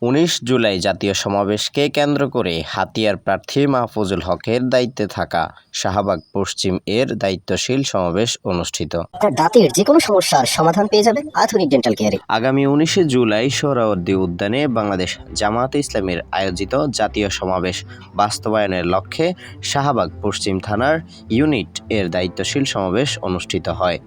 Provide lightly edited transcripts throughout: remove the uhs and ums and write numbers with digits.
19 জুলাই জাতীয় সমাবেশকে কেন্দ্র করে হাতিয়ার প্রার্থী মাহফুজুল হকের দায়িত্বে থাকা শাহবাগ পশ্চিম এর দায়িত্বশীল সমাবেশ অনুষ্ঠিত। আপনার দাঁতের যে কোনো সমস্যার সমাধান পেয়ে যাবেন আধুনিক ডেন্টাল কেয়ারে। আগামী 19 জুলাই সোহরাওয়ার্দী উদ্যানে বাংলাদেশ জামায়াতে ইসলামীর আয়োজিত জাতীয় সমাবেশ বাস্তবায়নের লক্ষ্যে শাহবাগ পশ্চিম থানার ইউনিট এর দায়িত্বশীল সমাবেশ অনুষ্ঠিত হয়।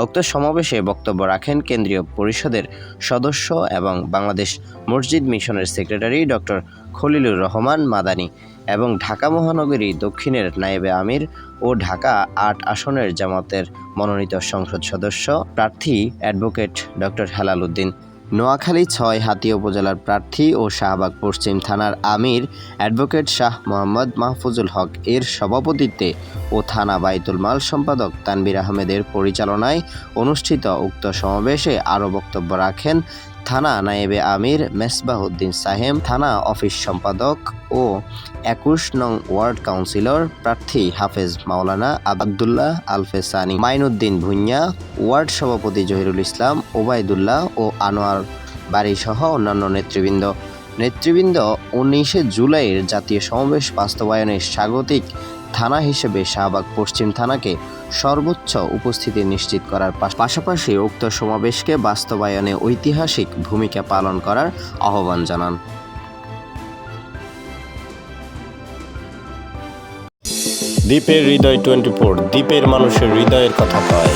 উক্ত সমাবেশে বক্তব্য রাখেন কেন্দ্রীয় পরিষদের সদস্য এবং বাংলাদেশ মসজিদ মিশনের সেক্রেটারি ডক্টর খলিলুর রহমান মাদানী এবং ঢাকা মহানগরী দক্ষিণের নায়েবে আমির ও ঢাকা ৮ আসনের জামাতের মনোনীত সংসদ সদস্য প্রার্থী অ্যাডভোকেট ডক্টর হেলাল উদ্দিন, নোয়াখালী ৬ হাতিয়া উপজেলার প্রার্থী ও শাহবাগ পশ্চিম থানার আমির অ্যাডভোকেট শাহ মোহাম্মদ মাহফুজুল হক এর সভাপতিত্বে ও থানা বাইতুল মাল সম্পাদক তানবীর আহমেদের পরিচালনায় অনুষ্ঠিত উক্ত সমাবেশে আরও বক্তব্য রাখেন থানা নায়েবে আমির মেসবাহউদ্দিন সাহেব, থানা অফিস সম্পাদক ও ২১ নং ওয়ার্ড কাউন্সিলর প্রার্থী হাফেজ মাওলানা আবদুল্লাহ আলফেসানি, মাইনুদ্দিন ভুঁইয়া, ওয়ার্ড সভাপতি জহিরুল ইসলাম, ওবায়দুল্লাহ ও আনোয়ার বাড়িসহ অন্যান্য নেতৃবৃন্দ। 19 জুলাইয়ের জাতীয় সমাবেশ বাস্তবায়নে স্বাগতিক থানা হিসেবে শাহবাগ পশ্চিম থানাকে সর্বোচ্চ উপস্থিতি নিশ্চিত করার পাশাপাশি উক্ত সমাবেশকে বাস্তবায়নে ঐতিহাসিক ভূমিকা পালন করার আহ্বান জানান। দ্বীপের হৃদয় 24, দ্বীপের মানুষের হৃদয়ের কথা কয়।